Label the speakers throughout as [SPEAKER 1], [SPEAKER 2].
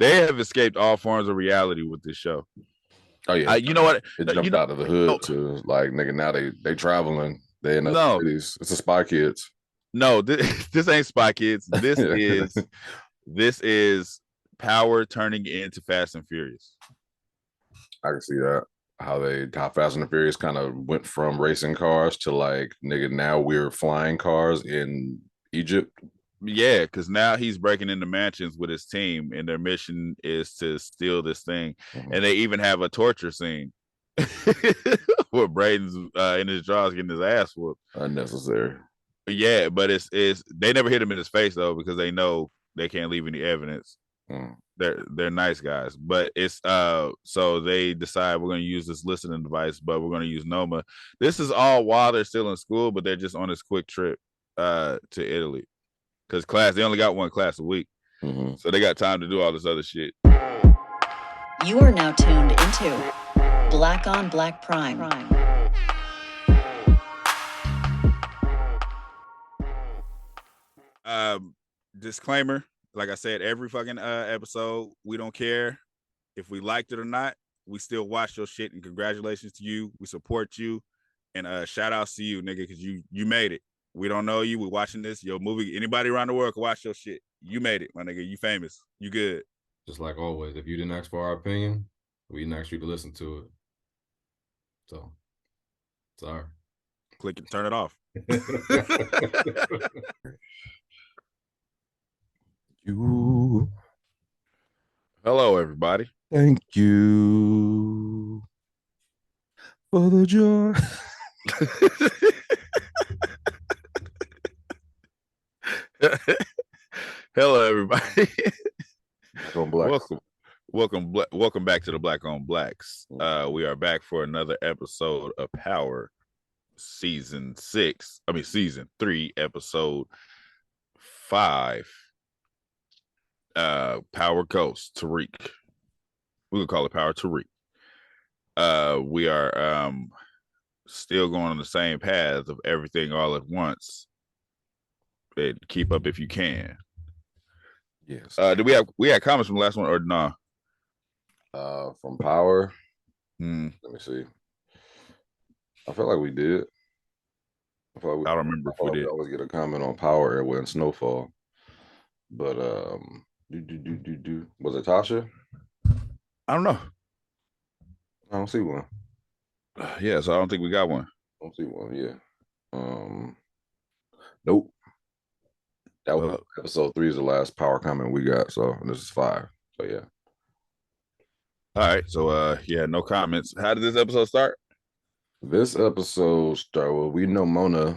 [SPEAKER 1] They have escaped all forms of reality with this show.
[SPEAKER 2] Oh yeah,
[SPEAKER 1] You know what?
[SPEAKER 2] it jumped out of the hood to like nigga. Now they traveling. They in other
[SPEAKER 1] No,
[SPEAKER 2] cities. It's a Spy Kids.
[SPEAKER 1] no, this ain't Spy Kids. This is Power turning into Fast and Furious.
[SPEAKER 2] I can see that. How Fast and the Furious kind of went from racing cars to like nigga. Now we're flying cars in Egypt.
[SPEAKER 1] Yeah, because now he's breaking into mansions with his team, and their mission is to steal this thing.
[SPEAKER 2] Mm-hmm.
[SPEAKER 1] And they even have a torture scene where Braden's in his drawers getting his ass whooped.
[SPEAKER 2] Unnecessary.
[SPEAKER 1] Yeah, but it's they never hit him in his face though because they know they can't leave any evidence. They're nice guys, but it's so they decide we're going to use this listening device, but we're going to use Noma. This is all while they're still in school, but they're just on this quick trip to Italy because they only got one class a week, so they got time to do all this other shit.
[SPEAKER 3] You are now tuned into Black on Black Prime.
[SPEAKER 1] Disclaimer. Like I said, every fucking episode, we don't care if we liked it or not. We still watch your shit, and congratulations to you. We support you, and shout outs to you, nigga, because you made it. We don't know you. We're watching this. Your movie. Anybody around the world can watch your shit. You made it, my nigga. You famous. You good.
[SPEAKER 4] Just like always, if you didn't ask for our opinion, we didn't ask you to listen to it. So, sorry.
[SPEAKER 1] Click it. Turn it off.
[SPEAKER 2] You.
[SPEAKER 1] Hello, everybody.
[SPEAKER 2] Thank you for the joy.
[SPEAKER 1] Hello, everybody. Welcome back to the Black on Blacks. We are back for another episode of Power, season 3, episode 5. Power Ghost Tariq. We could call it Power Tariq. We are still going on the same path of everything all at once. And keep up if you can.
[SPEAKER 2] Yes.
[SPEAKER 1] Did we had comments from the last one or nah?
[SPEAKER 2] From Power.
[SPEAKER 1] Let
[SPEAKER 2] me see. I feel like we did.
[SPEAKER 1] I don't remember if we did.
[SPEAKER 2] We always get a comment on Power Airway and Snowfall. But was it Tasha?
[SPEAKER 1] I don't know.
[SPEAKER 2] I don't see one.
[SPEAKER 1] Yeah, so I don't think we got one.
[SPEAKER 2] I don't see one. Yeah. Nope. That was episode 3 is the last Power comment we got. So this is 5. So yeah.
[SPEAKER 1] All right. So yeah, no comments. How did this episode start?
[SPEAKER 2] This episode started. Well, we know Monet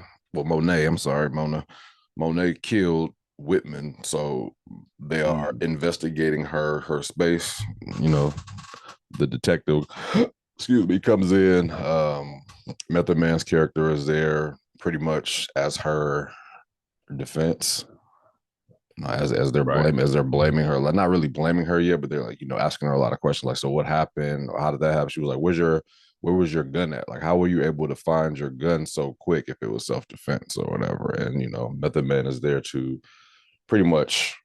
[SPEAKER 2] killed Whitman, so they are investigating her space. You know, the detective comes in. Method Man's character is there pretty much as her defense, as they're blaming her, like not really blaming her yet, but they're like, asking her a lot of questions, like, so what happened, or how did that happen? She was like, where was your gun at? Like, how were you able to find your gun so quick if it was self-defense or whatever? And Method Man is there to pretty much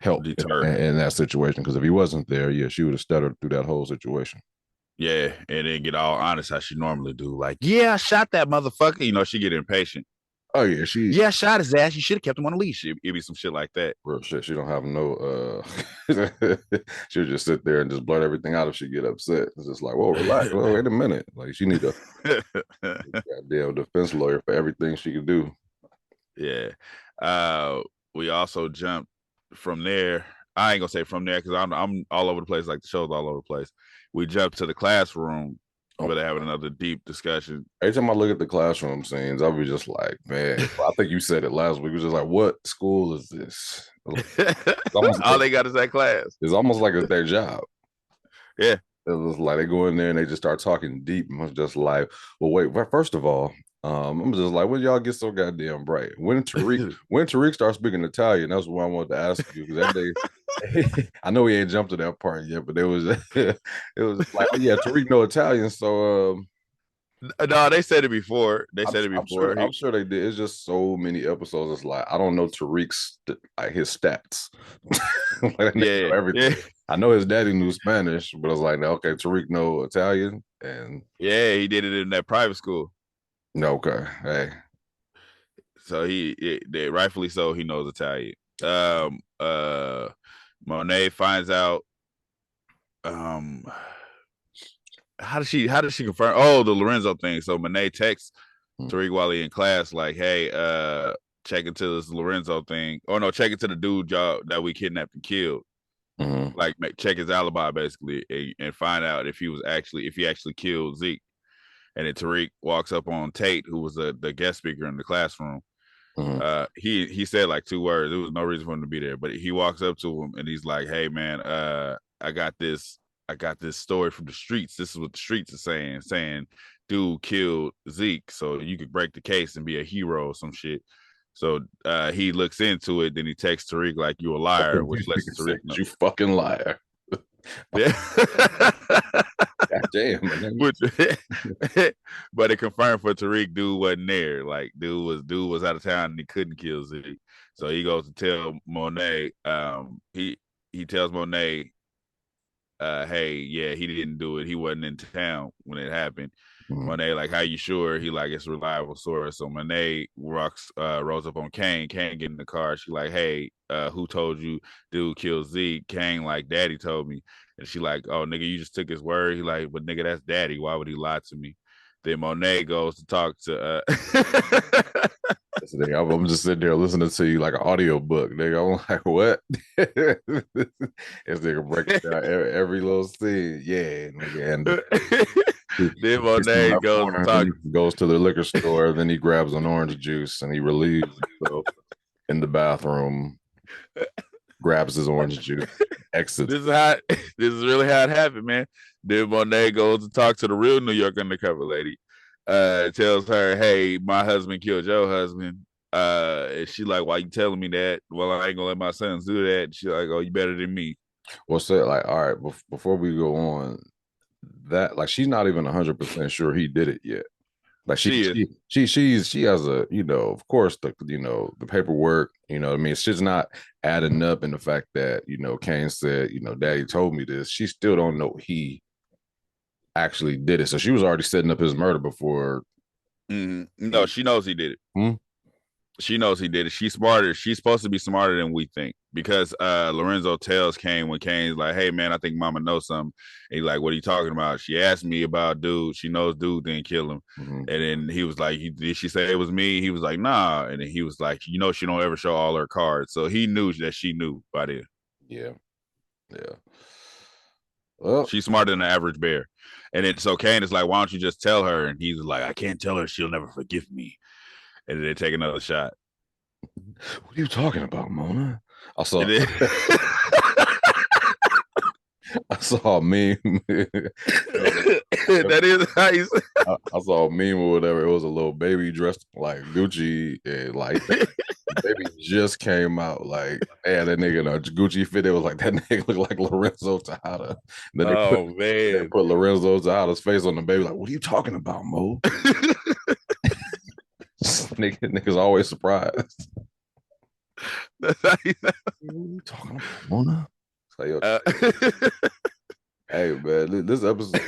[SPEAKER 2] help in that situation, because if he wasn't there, she would have stuttered through that whole situation.
[SPEAKER 1] Yeah, and then get all honest how she normally do. Like, yeah, I shot that motherfucker. She get impatient.
[SPEAKER 2] Oh yeah,
[SPEAKER 1] I shot his ass. You should have kept him on a leash. It'd be some shit like that.
[SPEAKER 2] Real shit. She don't have no. She'll just sit there and just blurt everything out if she get upset. It's just like, whoa, relax. Well, wait a minute. Like, she need a goddamn defense lawyer for everything she can do.
[SPEAKER 1] Yeah. We also jumped from there. I ain't gonna say from there because I'm all over the place. Like the show's all over the place. We jumped to the classroom. Where they're having another deep discussion.
[SPEAKER 2] Every time I look at the classroom scenes, I'll be just like, man, I think you said it last week. It was just like, what school is this?
[SPEAKER 1] All they got is that class.
[SPEAKER 2] It's almost like it's their job.
[SPEAKER 1] Yeah.
[SPEAKER 2] It was like they go in there and they just start talking deep. And I was just like, well, wait, first of all, I'm just like, when y'all get so goddamn bright? When Tariq starts speaking Italian, that's what I wanted to ask you, because that day, I know he ain't jumped to that part yet, but it was like, oh, yeah, Tariq know Italian, so
[SPEAKER 1] No, they said it before. They said it
[SPEAKER 2] I'm
[SPEAKER 1] before.
[SPEAKER 2] sure they did. It's just so many episodes. It's like I don't know Tariq's like his stats. Like, that nigga know everything. I know his daddy knew Spanish, but I was like, okay, Tariq know Italian, and
[SPEAKER 1] he did it in that private school.
[SPEAKER 2] no, okay, hey.
[SPEAKER 1] So they rightfully so, he knows Italian. Monet finds out. How does she confirm? Oh, the Lorenzo thing. So Monet texts Tariq while he in class, like, "Hey, check into this Lorenzo thing. Or no, check into the dude job that we kidnapped and killed.
[SPEAKER 2] Mm-hmm.
[SPEAKER 1] Like, check his alibi basically, and find out if he actually killed Zeke." And then Tariq walks up on Tate, who was the guest speaker in the classroom.
[SPEAKER 2] Mm-hmm.
[SPEAKER 1] He said like 2 words. There was no reason for him to be there, but he walks up to him and he's like, "Hey man, I got this story from the streets. This is what the streets are saying dude killed Zeke, so you could break the case and be a hero or some shit." So he looks into it, then he texts Tariq like, "You a liar," which lets Tariq know.
[SPEAKER 2] You fucking liar.
[SPEAKER 1] Yeah.
[SPEAKER 2] God damn, man.
[SPEAKER 1] But it confirmed for Tariq, dude wasn't there. Like dude was out of town and he couldn't kill Zeke. So he goes to tell Monet. He tells Monet, hey, yeah, he didn't do it. He wasn't in town when it happened. Mm-hmm. Monet, like, how you sure? He like, it's a reliable source. So Monet rolls up on Kane. Kane get in the car. She like, hey, who told you dude killed Zeke? Kane like, daddy told me. And she like, oh, nigga, you just took his word. He like, but nigga, that's daddy. Why would he lie to me? Then Monet goes to talk to
[SPEAKER 2] I'm just sitting there listening to you like an audio book, nigga. I'm like, what? This nigga breaking down every little scene. Yeah, nigga. And
[SPEAKER 1] then Monet
[SPEAKER 2] goes to the liquor store, then he grabs an orange juice and he relieves himself in the bathroom, grabs his orange juice, exits.
[SPEAKER 1] This is really how it happened, man. Then Monet goes to talk to the real New York undercover lady. Tells her, hey, my husband killed your husband. And she like, why you telling me that? Well, I ain't gonna let my sons do that. And she like, oh, you better than me.
[SPEAKER 2] What's that? Like, all right, before we go on, that like she's not even 100% sure he did it yet. Like she has a, you know, of course the paperwork, you know, I mean, it's just not adding up in the fact that, you know, Kane said, you know, daddy told me this. She still don't know he actually did it. So she was already setting up his murder before.
[SPEAKER 1] Mm-hmm. No, she knows he did it. She knows he did it. She's smarter. She's supposed to be smarter than we think, because Lorenzo tells Kane when Kane's like, hey man, I think mama knows something. And he's like, what are you talking about? She asked me about dude. She knows dude didn't kill him. Mm-hmm. And then he was like, did she say it was me? He was like, nah. And then he was like, you know, she don't ever show all her cards. So he knew that she knew by then.
[SPEAKER 2] Yeah. Well,
[SPEAKER 1] she's smarter than the average bear. And then so Kane is like, why don't you just tell her? And he's like, I can't tell her. She'll never forgive me. And then they take another shot.
[SPEAKER 2] What are you talking about, Mona? I saw a meme.
[SPEAKER 1] That is how you say.
[SPEAKER 2] I saw a meme or whatever. It was a little baby dressed like Gucci, and like baby just came out. Like, yeah, that nigga in a Gucci fit. It was like that nigga looked like Lorenzo Tejada. Then they put Lorenzo Tejada's face on the baby. Like, what are you talking about, Mo? Niggas always surprised.
[SPEAKER 1] That's how you know.
[SPEAKER 2] What are you talking about, Mona? Hey man, this episode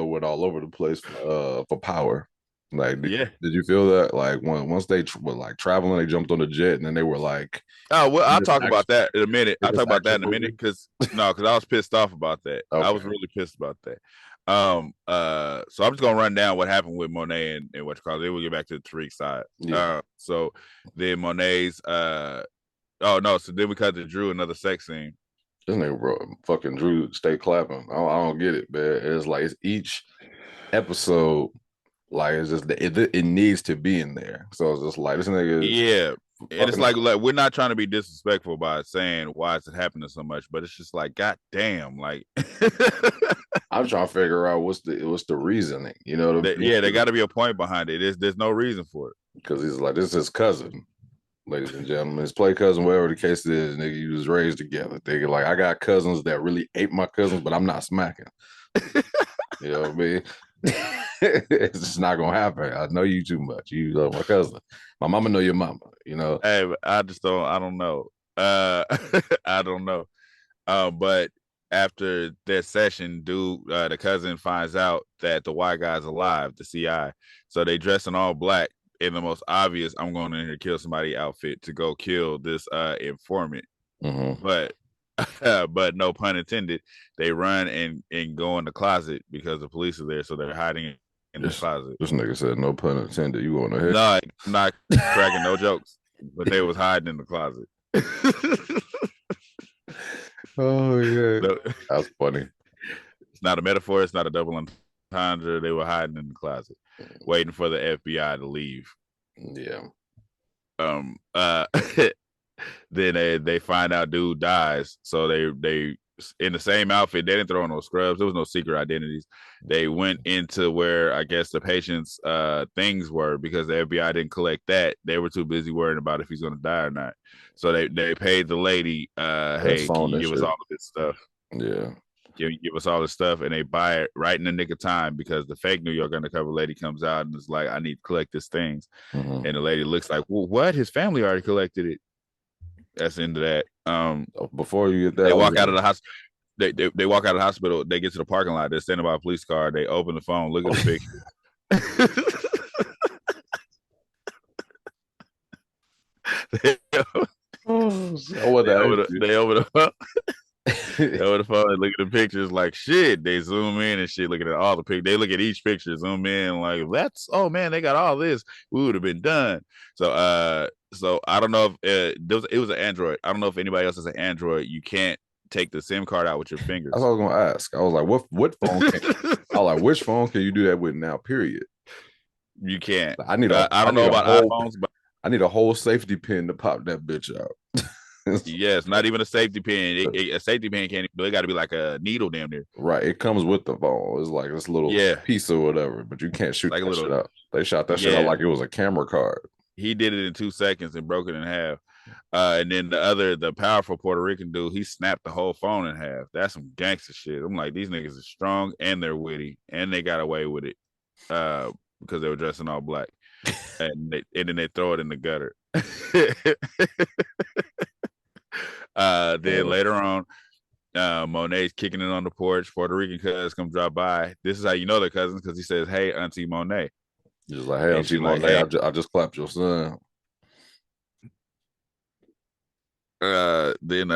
[SPEAKER 2] went all over the place for Power. Like, did you feel that? Like once they were like traveling, they jumped on the jet, and then they were like,
[SPEAKER 1] "Oh well, I'll talk about that in a minute. I'll talk about that in a minute because I was pissed off about that. Okay. I was really pissed about that. So I'm just gonna run down what happened with Monet and what you call it. Then we'll get back to the Tariq side. Yeah. So then Monet's so then we cut to Drew, another sex scene.
[SPEAKER 2] This nigga, bro, fucking Drew, stay clapping. I don't get it, man. It's like it's each episode, like it's just it needs to be in there. So it's just like this nigga.
[SPEAKER 1] Yeah. And it's like we're not trying to be disrespectful by saying why is it happening so much, but it's just like, god damn, like
[SPEAKER 2] I'm trying to figure out what's the reasoning, you know?
[SPEAKER 1] There got to be a point behind it. There's no reason for it,
[SPEAKER 2] because he's like, this is his cousin, ladies and gentlemen, his play cousin, whatever the case is. Nigga, you was raised together. Nigga, like I got cousins that really ate my cousins, but I'm not smacking. You know what I mean? It's just not gonna happen. I know you too much. You love my cousin. My mama know your mama. You know.
[SPEAKER 1] Hey, I just don't. I don't know. I don't know. But after that session, the cousin finds out that the white guy's alive, the CI. So they dress in all black in the most obvious "I'm going in here to kill somebody" outfit to go kill this informant.
[SPEAKER 2] Mm-hmm.
[SPEAKER 1] But but no pun intended, they run and go in the closet because the police are there, so they're hiding in the closet.
[SPEAKER 2] This nigga said no pun intended. You going ahead?
[SPEAKER 1] No, I'm not cracking no jokes, but they was hiding in the closet.
[SPEAKER 2] Oh yeah,
[SPEAKER 1] No,
[SPEAKER 2] that's funny.
[SPEAKER 1] it's not a metaphor. It's not a double entendre. They were hiding in the closet, waiting for the FBI to leave.
[SPEAKER 2] Yeah.
[SPEAKER 1] Then they find out dude dies. So they in the same outfit. They didn't throw on no scrubs. There was no secret identities. They went into where I guess the patient's things were because the FBI didn't collect that. They were too busy worrying about if he's gonna die or not. So they paid the lady, hey, can you give us all of this stuff?
[SPEAKER 2] Yeah.
[SPEAKER 1] Give us all this stuff, and they buy it right in the nick of time because the fake New York undercover lady comes out and is like, I need to collect these things.
[SPEAKER 2] Mm-hmm.
[SPEAKER 1] And the lady looks like, well, what? His family already collected it. That's the end of that.
[SPEAKER 2] Before you get that,
[SPEAKER 1] they walk out of the hospital. They walk out of the hospital. They get to the parking lot. They're standing by a police car. They open the phone, look at the picture. they open the phone. Over the phone and look at the pictures like shit. They zoom in and shit, looking at all the pictures. They look at each picture, zoom in like that's man, they got all this. We would have been done. So I don't know if it was an Android. I don't know if anybody else has an Android. You can't take the SIM card out with your fingers.
[SPEAKER 2] That's what I was gonna ask. I was like, what phone? I was like, which phone can you do that with now? Period.
[SPEAKER 1] You can't.
[SPEAKER 2] I need
[SPEAKER 1] I don't know about iPhones, but
[SPEAKER 2] I need a whole safety pin to pop that bitch out.
[SPEAKER 1] Yes, not even a safety pin. A safety pin can't. It got to be like a needle, damn near.
[SPEAKER 2] Right, it comes with the phone. It's like this little piece or whatever, but you can't shoot like that shit out. They shot that shit out like it was a camera card.
[SPEAKER 1] He did it in 2 seconds and broke it in half. And then the powerful Puerto Rican dude, he snapped the whole phone in half. That's some gangster shit. I'm like, these niggas are strong and they're witty and they got away with it because they were dressing all black. And then they throw it in the gutter. Then later on, Monet's kicking it on the porch. Puerto Rican cousins come drop by. This is how you know they're cousins because he says, "Hey, Auntie Monet."
[SPEAKER 2] Just like, "Hey, Auntie Monet, like, hey. I just clapped your son."
[SPEAKER 1] Then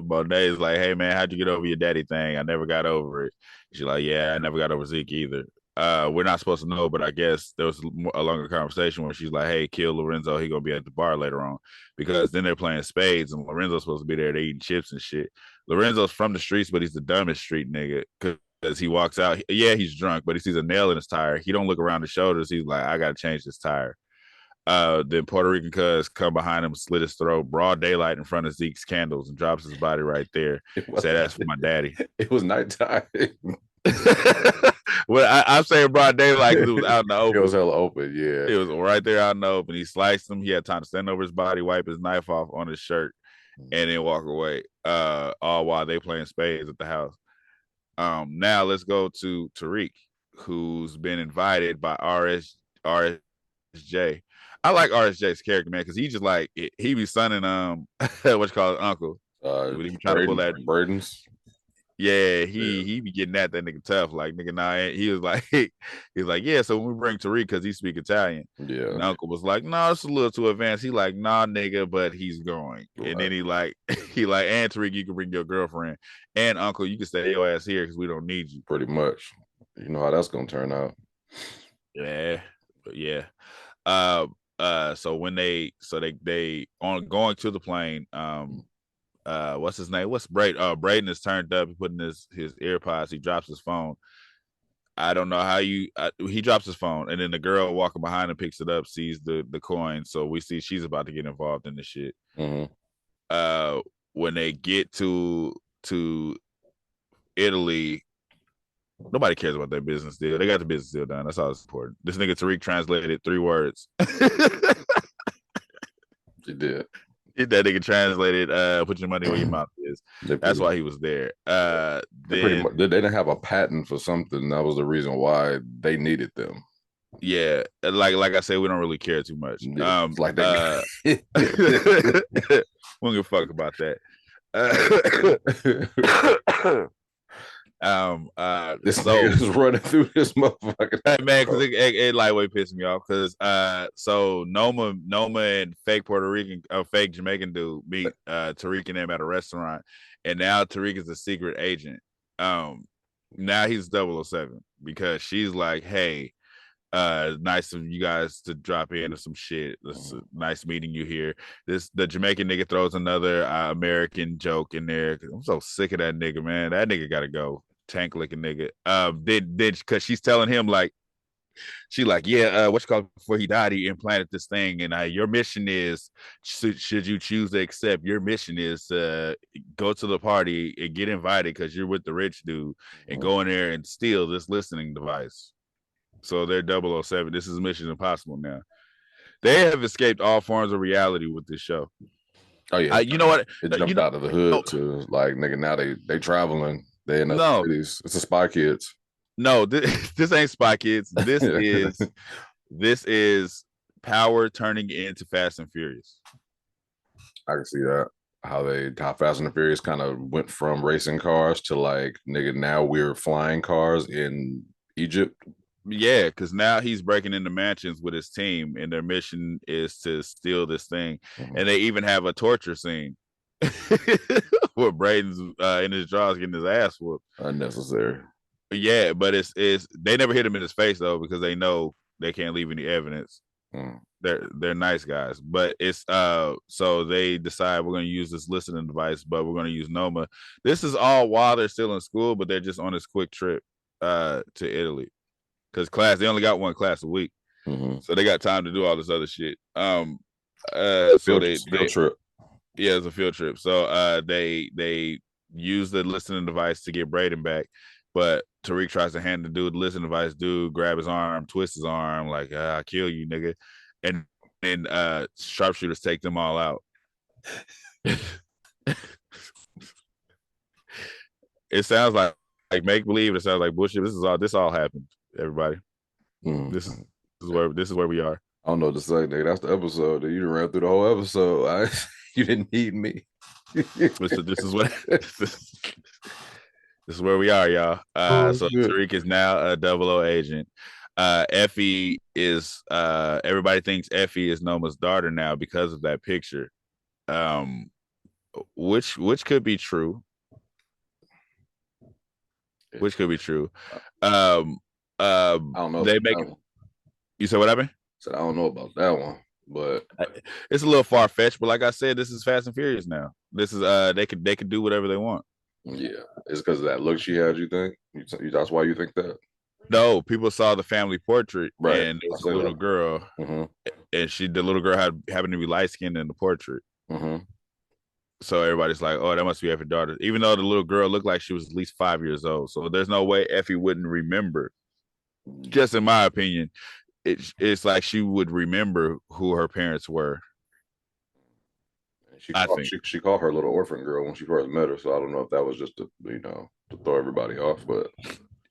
[SPEAKER 1] Monet's like, "Hey man, how'd you get over your daddy thing? I never got over it." She's like, "Yeah, I never got over Zeke either." We're not supposed to know, but I guess there was a longer conversation where she's like, "Hey, kill Lorenzo. He gonna be at the bar later on," because then they're playing spades and Lorenzo's supposed to be there. They eating chips and shit. Lorenzo's from the streets, but he's the dumbest street nigga because he walks out. Yeah, he's drunk, but he sees a nail in his tire. He don't look around the shoulders. He's like, "I gotta change this tire." Then Puerto Rican cuz come behind him, slit his throat, broad daylight in front of Zeke's candles, and drops his body right there. Say that's for my daddy.
[SPEAKER 2] It was nighttime.
[SPEAKER 1] Well, I'm saying broad daylight because it was out in the open.
[SPEAKER 2] It was hella open, yeah.
[SPEAKER 1] It was right there out in the open. He sliced him. He had time to stand over his body, wipe his knife off on his shirt, and then walk away. All while they playing spades at the house. Now let's go to Tariq, who's been invited by RSJ. I like RSJ's character, man, because he just like he be sonning what you call it, uncle.
[SPEAKER 2] He trying to pull that burdens.
[SPEAKER 1] Yeah, he be getting that nigga tough. Like nigga, nah, he was like he's like, yeah. So when we bring Tariq because he speak Italian,
[SPEAKER 2] yeah.
[SPEAKER 1] And uncle was like, no, it's a little too advanced. He like, nah, nigga, but he's going. Right. And then he like, and Tariq, you can bring your girlfriend, and uncle, you can stay your ass here because we don't need you.
[SPEAKER 2] Pretty much, you know how that's gonna turn out.
[SPEAKER 1] Yeah, but yeah. So when they on going to the plane, what's his name? What's Braden? Braden is turned up. He putting his earpods. He drops his phone. I don't know how he drops his phone, and then the girl walking behind him picks it up, sees the coin. So we see she's about to get involved in the shit.
[SPEAKER 2] Mm-hmm.
[SPEAKER 1] When they get to Italy, nobody cares about their business deal. They got the business deal done. That's all that's important. This nigga Tariq translated 3 words.
[SPEAKER 2] It did.
[SPEAKER 1] Get that nigga translated. Put your money where your mouth is. That's why he was there.
[SPEAKER 2] They didn't have a patent for something. That was the reason why they needed them.
[SPEAKER 1] Yeah, like I said, we don't really care too much.
[SPEAKER 2] Yeah, like that.
[SPEAKER 1] We don't give a fuck about that.
[SPEAKER 2] This nigga's running through this motherfucker.
[SPEAKER 1] Man, because it lightweight pissed me off. Because so Noma and fake Puerto Rican, fake Jamaican dude meet Tariq and them at a restaurant, and now Tariq is a secret agent. Now he's 007 because she's like, hey, nice of you guys to drop in or some shit. It's nice meeting you here. The Jamaican nigga throws another American joke in there. I'm so sick of that nigga, man. That nigga gotta go. Tank licking nigga. Did because she's telling him like, she like, yeah, what you call it, before he died, he implanted this thing, and your mission is, should you choose to accept, your mission is go to the party and get invited because you're with the rich dude, and go in there and steal this listening device. So they're 007. This is Mission Impossible now. They have escaped all forms of reality with this show.
[SPEAKER 2] Oh yeah,
[SPEAKER 1] you know what?
[SPEAKER 2] It jumped out of the hood to like, nigga. Now they traveling. They in other cities. It's a Spy Kids.
[SPEAKER 1] No, this ain't Spy Kids. This is Power turning into Fast and Furious.
[SPEAKER 2] I can see that. How Fast and the Furious kind of went from racing cars to like, nigga, now we're flying cars in Egypt.
[SPEAKER 1] Yeah, because now he's breaking into mansions with his team, and their mission is to steal this thing. And they even have a torture scene where Braden's in his drawers getting his ass whooped.
[SPEAKER 2] Unnecessary.
[SPEAKER 1] Yeah, but it's they never hit him in his face though, because they know they can't leave any evidence. They're nice guys, but it's so they decide we're going to use this listening device, but we're going to use Noma. This is all while they're still in school, but they're just on this quick trip to Italy. Because they only got one class a week, so they got time to do all this other shit. So field
[SPEAKER 2] trip.
[SPEAKER 1] Yeah, it's a field trip. So they use the listening device to get Braden back, but Tariq tries to hand the listening device. Dude grab his arm, twist his arm, like I'll kill you, nigga. And then sharpshooters take them all out. It sounds like make believe. It sounds like bullshit. This all happened. Everybody, this is where we are.
[SPEAKER 2] I don't know what to say, nigga. That's the episode. You done ran through the whole episode. You didn't need me.
[SPEAKER 1] This is where we are, y'all. So Tariq is now a 00 agent. Effie is everybody thinks Effie is Noma's daughter now because of that picture. Which could be true. Which could be true.
[SPEAKER 2] I don't know.
[SPEAKER 1] You said what happened?
[SPEAKER 2] I don't know about that one, but
[SPEAKER 1] it's a little far fetched. But like I said, this is Fast and Furious now. This is they could do whatever they want.
[SPEAKER 2] Yeah, it's because of that look she had. You think that's why you think that?
[SPEAKER 1] No, people saw the family portrait,
[SPEAKER 2] right?
[SPEAKER 1] And it was a little girl, and the little girl happened to be light skinned in the portrait. So everybody's like, "Oh, that must be Effie's daughter," even though the little girl looked like she was at least 5 years old. So there's no way Effie wouldn't remember. Just in my opinion, it's like she would remember who her parents were.
[SPEAKER 2] She called her little orphan girl when she first met her. So I don't know if that was just to throw everybody off, but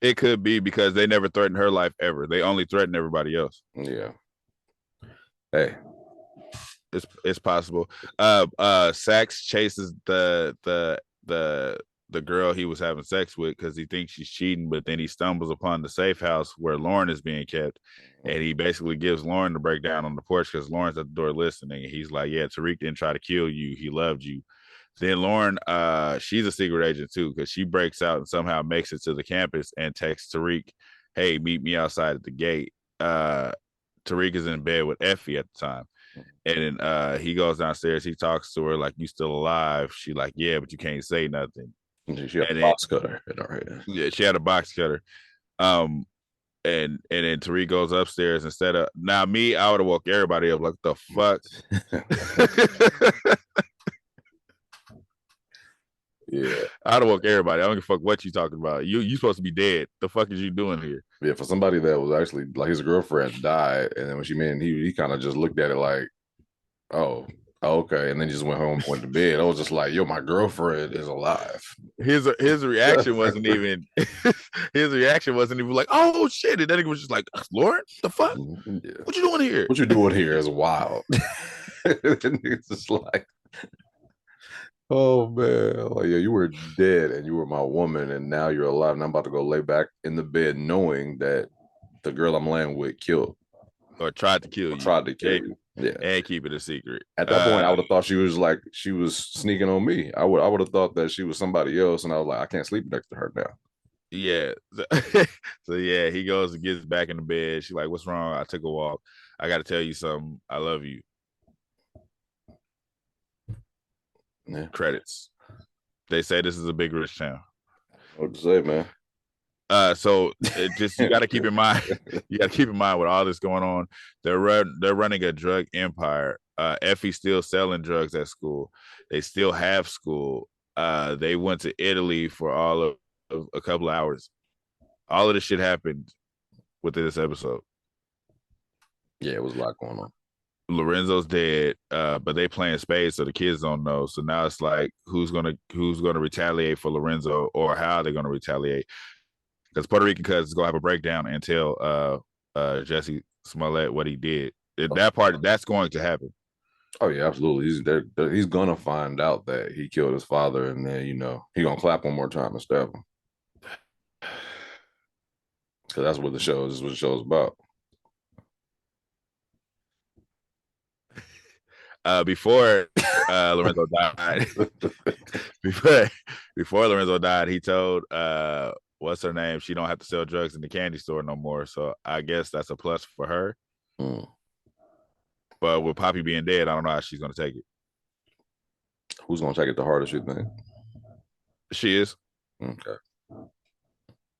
[SPEAKER 1] it could be because they never threatened her life ever. They only threatened everybody else.
[SPEAKER 2] Yeah. Hey.
[SPEAKER 1] It's possible. Sax chases the girl he was having sex with because he thinks she's cheating, but then he stumbles upon the safe house where Lauren is being kept, and he basically gives Lauren the breakdown on the porch because Lauren's at the door listening. He's like, "Yeah, Tariq didn't try to kill you. He loved you." Then Lauren, she's a secret agent too because she breaks out and somehow makes it to the campus and texts Tariq, "Hey, meet me outside at the gate." Tariq is in bed with Effie at the time. And then he goes downstairs. He talks to her like, "You still alive?" She like, "Yeah, but you can't say nothing."
[SPEAKER 2] She had a box cutter in her hand.
[SPEAKER 1] Yeah, she had a box cutter. And then Tariq goes upstairs instead of I would have woke everybody up like, "The fuck."
[SPEAKER 2] Yeah,
[SPEAKER 1] I'd have woke everybody. I don't give a fuck what you talking about. You supposed to be dead. The fuck is you doing here?
[SPEAKER 2] Yeah, for somebody that was actually like his girlfriend died, and then when she met him, he kind of just looked at it like, "Oh, Okay, and then just went home, went to bed. I was just like, yo, my girlfriend is alive.
[SPEAKER 1] His reaction wasn't even his reaction wasn't even like, oh shit. And then he was just like, Lauren, the fuck?
[SPEAKER 2] Yeah.
[SPEAKER 1] What you doing here?
[SPEAKER 2] What you doing here is wild. It's just like, oh man, like, yeah, you were dead and you were my woman, and now you're alive, and I'm about to go lay back in the bed knowing that the girl I'm laying with killed
[SPEAKER 1] Or tried to kill you.
[SPEAKER 2] Tried to kill you. Yeah.
[SPEAKER 1] And keep it a secret.
[SPEAKER 2] At that point, I would have thought she was sneaking on me. I would have thought that she was somebody else, and I was like, I can't sleep next to her now.
[SPEAKER 1] Yeah. So yeah, he goes and gets back in the bed. She's like, what's wrong? I took a walk. I got to tell you something. I love you.
[SPEAKER 2] Yeah.
[SPEAKER 1] Credits. They say this is a big rich town.
[SPEAKER 2] What to say, man?
[SPEAKER 1] So it just you got to keep in mind. You got to keep in mind with all this going on. They're running a drug empire. Effie's still selling drugs at school. They still have school. They went to Italy for all of a couple of hours. All of this shit happened within this episode.
[SPEAKER 2] Yeah, it was a lot going on.
[SPEAKER 1] Lorenzo's dead, but they playing spades, so the kids don't know. So now it's like, who's gonna retaliate for Lorenzo, or how they're gonna retaliate? Because Puerto Rican cousins gonna have a breakdown and tell Jesse Smollett what he did. That's going to happen.
[SPEAKER 2] Oh yeah, absolutely. He's gonna find out that he killed his father, and then he's gonna clap one more time and stab him. Because that's what the show is. What the show is about.
[SPEAKER 1] Before Lorenzo died, before Lorenzo died, he told what's her name, she don't have to sell drugs in the candy store no more. So I guess that's a plus for her. But with Poppy being dead, I don't know how she's gonna take it.
[SPEAKER 2] Who's gonna take it the hardest, you think?
[SPEAKER 1] She is.
[SPEAKER 2] Okay.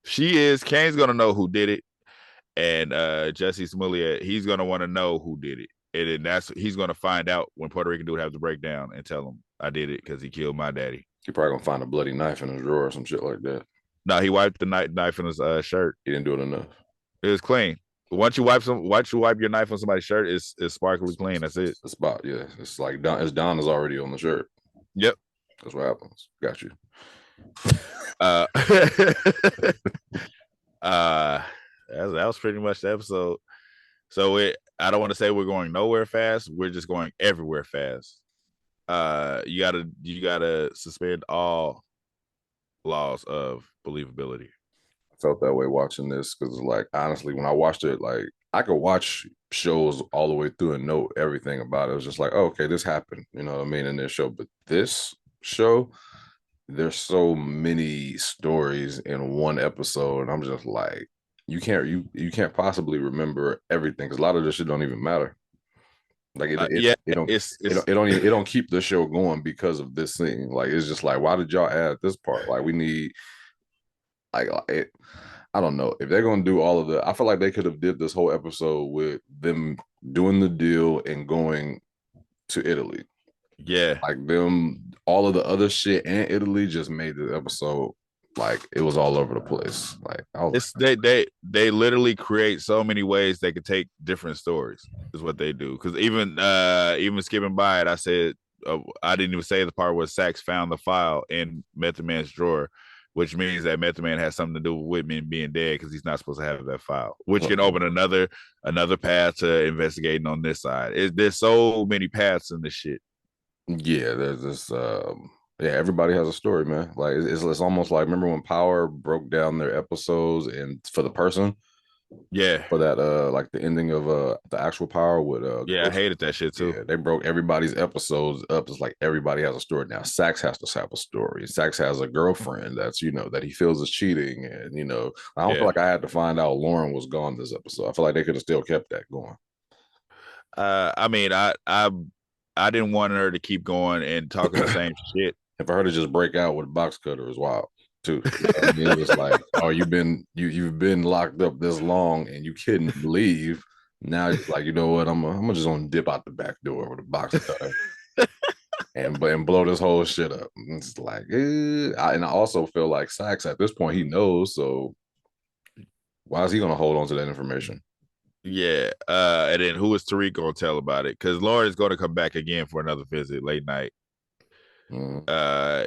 [SPEAKER 1] She is. Kane's gonna know who did it, and Jesse Smollett, he's gonna want to know who did it. And then he's gonna find out when Puerto Rican dude have to break down and tell him I did it because he killed my daddy.
[SPEAKER 2] He probably gonna find a bloody knife in his drawer or some shit like that.
[SPEAKER 1] No, he wiped the knife in his shirt.
[SPEAKER 2] He didn't do it enough.
[SPEAKER 1] It was clean. Once you wipe your knife on somebody's shirt, it's sparkly clean. That's it.
[SPEAKER 2] It's about, yeah. It's like Don is already on the shirt.
[SPEAKER 1] Yep.
[SPEAKER 2] That's what happens. Got you.
[SPEAKER 1] That was pretty much the episode. So I don't want to say we're going nowhere fast. We're just going everywhere fast. You gotta suspend all laws of believability.
[SPEAKER 2] I felt that way watching this because, like, honestly, when I watched it, like, I could watch shows all the way through and know everything about it. It was just like, oh, okay, this happened, you know what I mean, in this show. But this show, there's so many stories in one episode, and I'm just like, you can't possibly remember everything because a lot of this shit don't even matter. Like it don't keep the show going because of this thing. Like, it's just like, why did y'all add this part? Like, we need, like it. I don't know if they're gonna do all of the. I feel like they could have did this whole episode with them doing the deal and going to Italy.
[SPEAKER 1] Yeah,
[SPEAKER 2] like them, all of the other shit and Italy just made the episode like it was all over the place. Like,
[SPEAKER 1] they literally create so many ways they could take different stories. Is what they do. Because even skipping by it, I said I didn't even say the part where Sax found the file in Method Man's drawer, which means that Method Man has something to do with Whitman being dead because he's not supposed to have that file, which can open another path to investigating on this side. There's so many paths in this shit.
[SPEAKER 2] Yeah, there's this. Yeah, everybody has a story, man. Like, it's almost like, remember when Power broke down their episodes and for the person.
[SPEAKER 1] Yeah.
[SPEAKER 2] For that, like the ending of the actual Power with
[SPEAKER 1] I hated that shit too.
[SPEAKER 2] Yeah, they broke everybody's episodes up. It's like everybody has a story now. Sax has to have a story. Sax has a girlfriend that's that he feels is cheating, and I don't feel like I had to find out Lauren was gone this episode. I feel like they could have still kept that going.
[SPEAKER 1] I mean, I didn't want her to keep going and talking the same shit.
[SPEAKER 2] And for her to just break out with a box cutter is wild too. I mean, it was like, oh, you've been locked up this long and you couldn't leave. Now it's like, you know what? I'm just gonna dip out the back door with a box cutter and blow this whole shit up. And it's like, and I also feel like Sax at this point he knows. So why is he gonna hold on to that information?
[SPEAKER 1] Yeah. And then who is Tariq gonna tell about it? Because Lauren is going to come back again for another visit late night.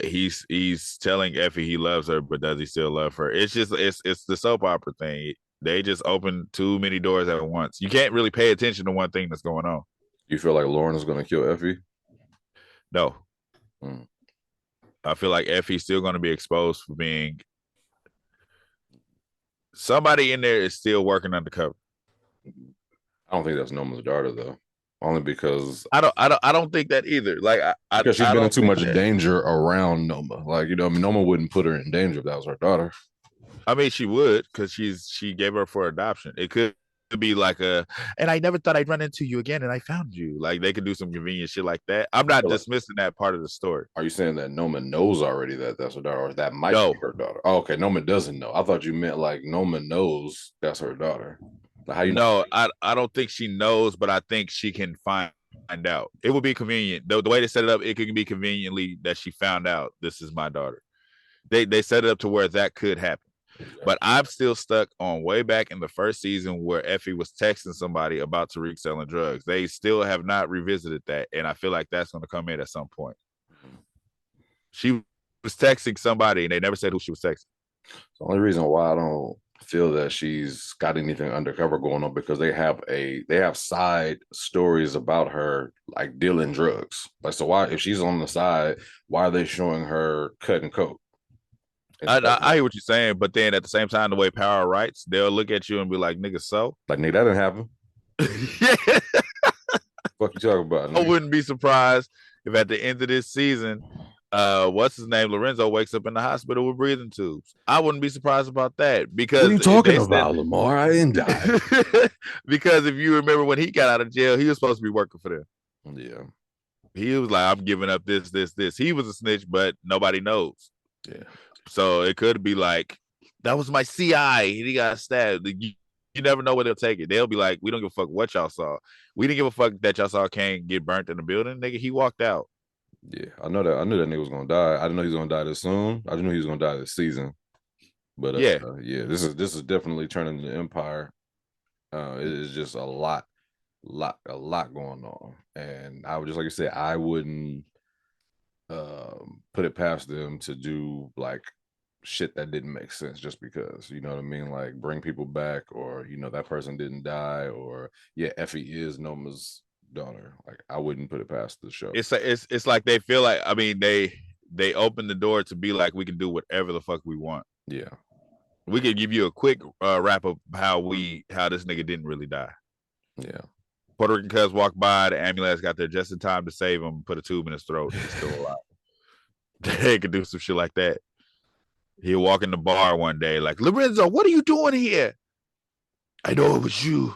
[SPEAKER 1] He's telling Effie he loves her, but does he still love her? It's just it's the soap opera thing. They just open too many doors at once. You can't really pay attention to one thing that's going on.
[SPEAKER 2] You feel like Lauren is going to kill Effie?
[SPEAKER 1] No. I feel like Effie's still going to be exposed for being somebody in there is still working undercover.
[SPEAKER 2] I don't think that's Noma's daughter though. Only because
[SPEAKER 1] I don't think that either. Like
[SPEAKER 2] because she's been in too much danger around Noma. Like, you know, I mean, Noma wouldn't put her in danger if that was her daughter.
[SPEAKER 1] I mean, she would, because she gave her for adoption. It could be like and I never thought I'd run into you again, and I found you. Like, they could do some convenient shit like that. I'm not dismissing that part of the story.
[SPEAKER 2] Are you saying that Noma knows already that that's her daughter, or that might be her daughter? Oh, okay, Noma doesn't know. I thought you meant like Noma knows that's her daughter. Like, how you
[SPEAKER 1] know? I don't think she knows, but I think she can find out. It would be convenient. The way they set it up, it could be conveniently that she found out this is my daughter. They set it up to where that could happen. But I'm still stuck on way back in the first season where Effie was texting somebody about Tariq selling drugs. They still have not revisited that, and I feel like that's going to come in at some point. She was texting somebody, and they never said who she was texting.
[SPEAKER 2] The only reason why I don't feel that she's got anything undercover going on because they have side stories about her like dealing drugs. Like, so why, if she's on the side, why are they showing her cutting coke?
[SPEAKER 1] I hear what you're saying, but then at the same time, the way power writes, they'll look at you and be like, "Nigga, so
[SPEAKER 2] like, nigga, that didn't happen."
[SPEAKER 1] Yeah.
[SPEAKER 2] Fuck you talking about?
[SPEAKER 1] Nigga? I wouldn't be surprised if at the end of this season, what's his name, Lorenzo wakes up in the hospital with breathing tubes. I wouldn't be surprised about that because
[SPEAKER 2] what are you talking about, Lamar? I didn't die.
[SPEAKER 1] Because if you remember when he got out of jail, he was supposed to be working for them.
[SPEAKER 2] Yeah,
[SPEAKER 1] he was like, "I'm giving up this." He was a snitch, but nobody knows.
[SPEAKER 2] Yeah.
[SPEAKER 1] So it could be like, that was my CI, and he got stabbed. You never know where they'll take it. They'll be like, "We don't give a fuck what y'all saw. We didn't give a fuck that y'all saw Kane get burnt in the building. Nigga, he walked out."
[SPEAKER 2] Yeah, I knew that nigga was gonna die. I didn't know he was gonna die this soon. I didn't know he was gonna die this season. But yeah, this is definitely turning into Empire. It is just a lot going on, and I would just, like you said, I wouldn't put it past them to do like shit that didn't make sense just because, you know what I mean, like bring people back, or you know, that person didn't die, or Effie is Noma's daughter. Like, I wouldn't put it past the show.
[SPEAKER 1] It's like they feel like, I mean, they open the door to be like, we can do whatever the fuck we want.
[SPEAKER 2] Yeah,
[SPEAKER 1] we could give you a quick wrap up how this nigga didn't really die.
[SPEAKER 2] Yeah,
[SPEAKER 1] Puerto Rican cuz walked by, the ambulance got there just in time to save him, put a tube in his throat. He's still alive. They could do some shit like that. He'll walk in the bar one day like, "Lorenzo, what are you doing here?" "I know it was you."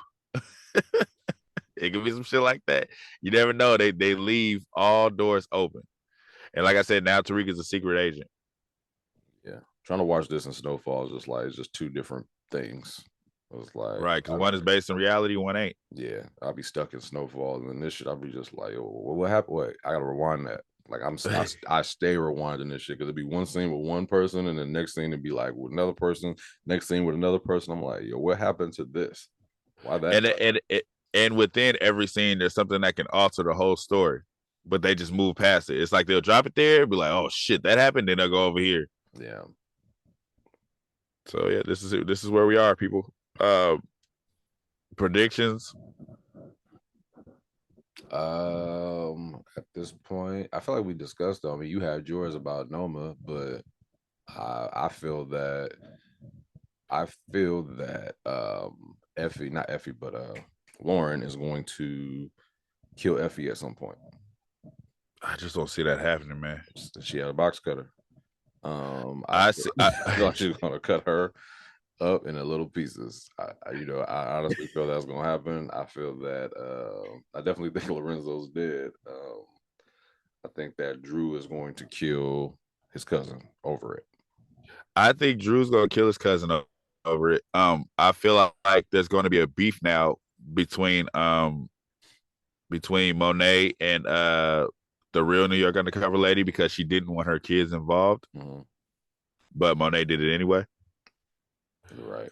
[SPEAKER 1] It could be some shit like that. You never know. They leave all doors open. And like I said, now Tariq is a secret agent.
[SPEAKER 2] Yeah. Trying to watch this in Snowfall is just like, it's just two different things. It's like,
[SPEAKER 1] right, because one is based in reality, one ain't.
[SPEAKER 2] Yeah, I'll be stuck in Snowfall, and then this shit, I'll be just like, what happened? Wait, I gotta rewind that. Like, I stay rewinding this shit because it'd be one scene with one person, and the next scene it'd be like with another person, next scene with another person. I'm like, yo, what happened to this? Why that?
[SPEAKER 1] And within every scene, there's something that can alter the whole story, but they just move past it. It's like they'll drop it there, be like, "Oh shit, that happened," then they'll go over here.
[SPEAKER 2] Yeah.
[SPEAKER 1] So yeah, this is where we are, people. Predictions.
[SPEAKER 2] At this point, I feel like we discussed though. I mean, you had yours about Noma, but I feel that Effie, not Effie, but Lauren is going to kill Effie at some point.
[SPEAKER 1] I just don't see that happening, man.
[SPEAKER 2] She had a box cutter. I thought she was gonna cut her up in little pieces. I honestly feel that's gonna happen. I feel that I definitely think Lorenzo's dead. I think that Drew is going to kill his cousin over it.
[SPEAKER 1] I think Drew's gonna kill his cousin over it. I feel like there's going to be a beef now between Monet and the real New York undercover lady, because she didn't want her kids involved.
[SPEAKER 2] Mm-hmm.
[SPEAKER 1] But Monet did it anyway.
[SPEAKER 2] You're right.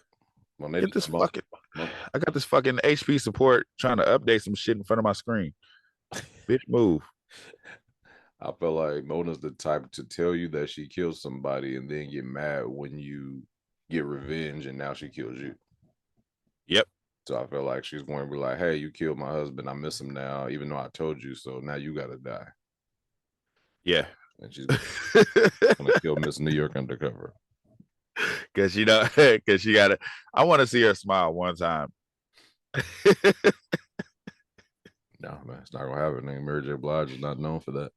[SPEAKER 1] Get this fucking I got this fucking HP support trying to update some shit in front of my screen. Bitch, move.
[SPEAKER 2] I feel like Mona's the type to tell you that she killed somebody and then get mad when you get revenge and now she kills you.
[SPEAKER 1] Yep.
[SPEAKER 2] So I feel like she's going to be like, hey, you killed my husband. I miss him now, even though I told you so. Now you got to die.
[SPEAKER 1] Yeah.
[SPEAKER 2] And she's going to kill Miss New York undercover.
[SPEAKER 1] Because she got it. I want to see her smile one time.
[SPEAKER 2] No, man, it's not going to happen. Mary J. Blige is not known for that.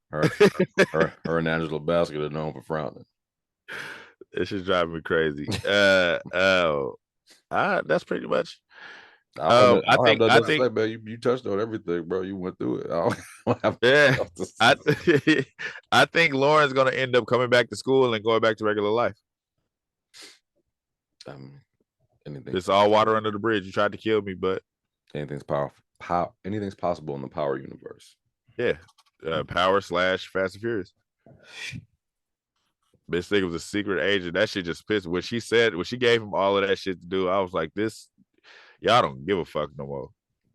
[SPEAKER 2] Her and Angela Bassett are known for frowning.
[SPEAKER 1] This is driving me crazy. That's pretty much.
[SPEAKER 2] I think, man, you touched on everything, bro. You went through it.
[SPEAKER 1] I think Lauren's gonna end up coming back to school and going back to regular life. It's all water under the bridge. You tried to kill me, but
[SPEAKER 2] anything's possible in the Power universe.
[SPEAKER 1] Yeah. Power / Fast and Furious. Bitch think it was a secret agent. That shit just pissed. When she gave him all of that shit to do, I was like, this, y'all don't give a fuck no more.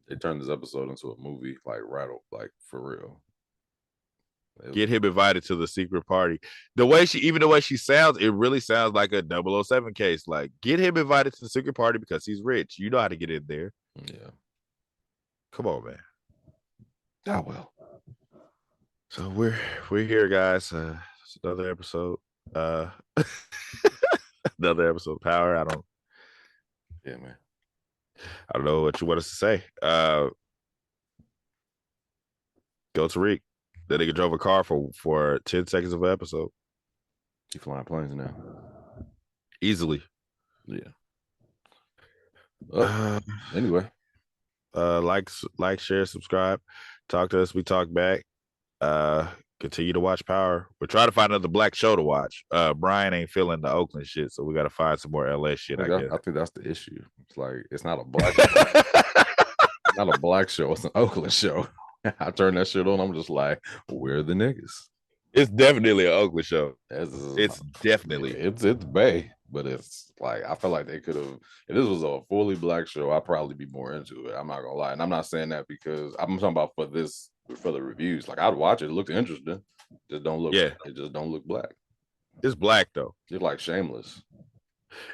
[SPEAKER 2] They turned this episode into a movie, like for real.
[SPEAKER 1] Get him invited to the secret party. The way she sounds, it really sounds like a 007 case. Like, get him invited to the secret party because he's rich. You know how to get in there.
[SPEAKER 2] Yeah. Come on, man.
[SPEAKER 1] I will. So we're here, guys. It's another episode. Another episode of Power.
[SPEAKER 2] Yeah, man.
[SPEAKER 1] I don't know what you want us to say. Go Tariq. That nigga drove a car for 10 seconds of an episode.
[SPEAKER 2] He flying planes now.
[SPEAKER 1] Easily.
[SPEAKER 2] Yeah. Anyway.
[SPEAKER 1] Like, share, subscribe. Talk to us. We talk back. Continue to watch Power. We're trying to find another black show to watch. Brian ain't feeling the Oakland shit, so we got to find some more LA shit. I guess.
[SPEAKER 2] I think that's the issue. It's like it's not a black. Not a black show. It's an Oakland show. I turn that shit on. I'm just like, where are the niggas?
[SPEAKER 1] It's definitely an Oakland show.
[SPEAKER 2] It's definitely it's Bay, but it's like I feel like they could have. If this was a fully black show, I'd probably be more into it. I'm not gonna lie, and I'm not saying that because I'm talking about for the reviews. Like I'd watch it. It looks interesting. Just don't look. Yeah. It just don't look black.
[SPEAKER 1] It's black though.
[SPEAKER 2] It's like Shameless.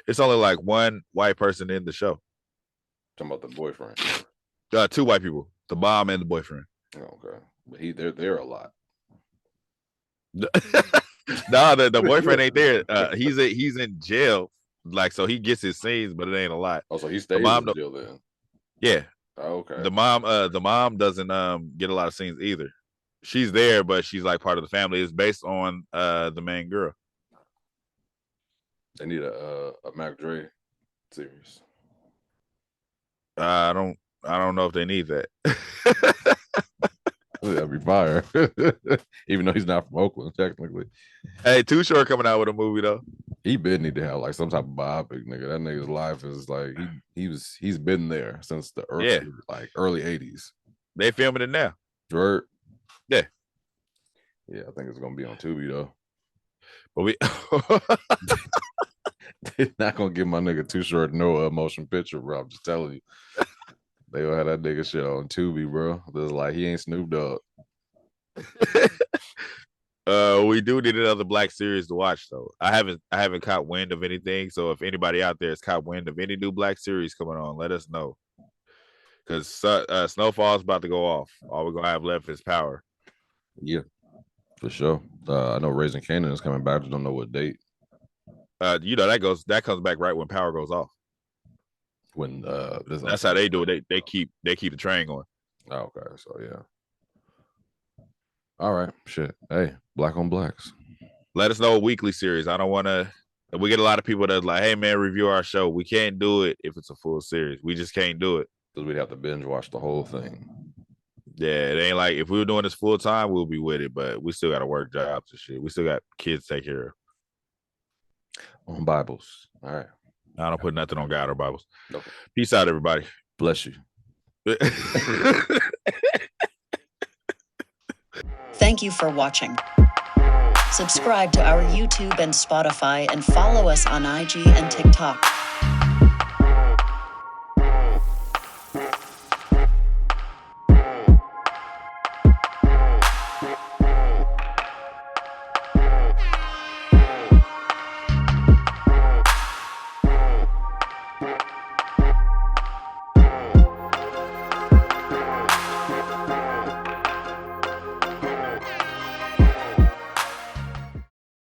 [SPEAKER 1] It's only like one white person in the show.
[SPEAKER 2] Talking about the boyfriend.
[SPEAKER 1] Two white people, the mom and the boyfriend.
[SPEAKER 2] Okay, but they're there a lot.
[SPEAKER 1] No, the boyfriend ain't there. He's in jail, like so he gets his scenes, but it ain't a lot.
[SPEAKER 2] Oh, so he stays in jail then?
[SPEAKER 1] Yeah.
[SPEAKER 2] Oh, okay.
[SPEAKER 1] The mom doesn't get a lot of scenes either. She's there, but she's like part of the family. It's based on the main girl.
[SPEAKER 2] They need a Mac Dre series.
[SPEAKER 1] I don't know if they need that.
[SPEAKER 2] That'd be fire. Even though he's not from Oakland, technically.
[SPEAKER 1] Hey, Too Short coming out with a movie though.
[SPEAKER 2] He been need to have like some type of biopic, nigga. That nigga's life is like he's been there since the early 80s.
[SPEAKER 1] They filming it now.
[SPEAKER 2] Right?
[SPEAKER 1] Yeah.
[SPEAKER 2] Yeah, I think it's gonna be on Tubi though.
[SPEAKER 1] But we
[SPEAKER 2] they're not gonna give my nigga Too Short no motion picture, bro. I'm just telling you. They gonna have that nigga shit on Tubi, bro. It's like he ain't Snoop Dogg.
[SPEAKER 1] We do need another black series to watch though. I haven't caught wind of anything. So if anybody out there has caught wind of any new black series coming on, let us know. Because Snowfall's about to go off. All we're gonna have left is Power.
[SPEAKER 2] Yeah, for sure. I know Raising Kanan is coming back. I just don't know what date.
[SPEAKER 1] That comes back right when Power goes off.
[SPEAKER 2] When
[SPEAKER 1] that's how they do it. They keep the train going.
[SPEAKER 2] Oh, okay, so yeah. All right, shit. Hey, Black on Blacks.
[SPEAKER 1] Let us know a weekly series. I don't want to. We get a lot of people that's like, "Hey man, review our show." We can't do it if it's a full series. We just can't do it
[SPEAKER 2] because we'd have to binge watch the whole thing.
[SPEAKER 1] Yeah, it ain't like if we were doing this full time, we'll be with it. But we still got to work jobs and shit. We still got kids to take care of.
[SPEAKER 2] On Bibles. All right.
[SPEAKER 1] I don't put nothing on God or Bibles.
[SPEAKER 2] Okay.
[SPEAKER 1] Peace out, everybody.
[SPEAKER 2] Bless you.
[SPEAKER 3] Thank you for watching. Subscribe to our YouTube and Spotify and follow us on IG and TikTok.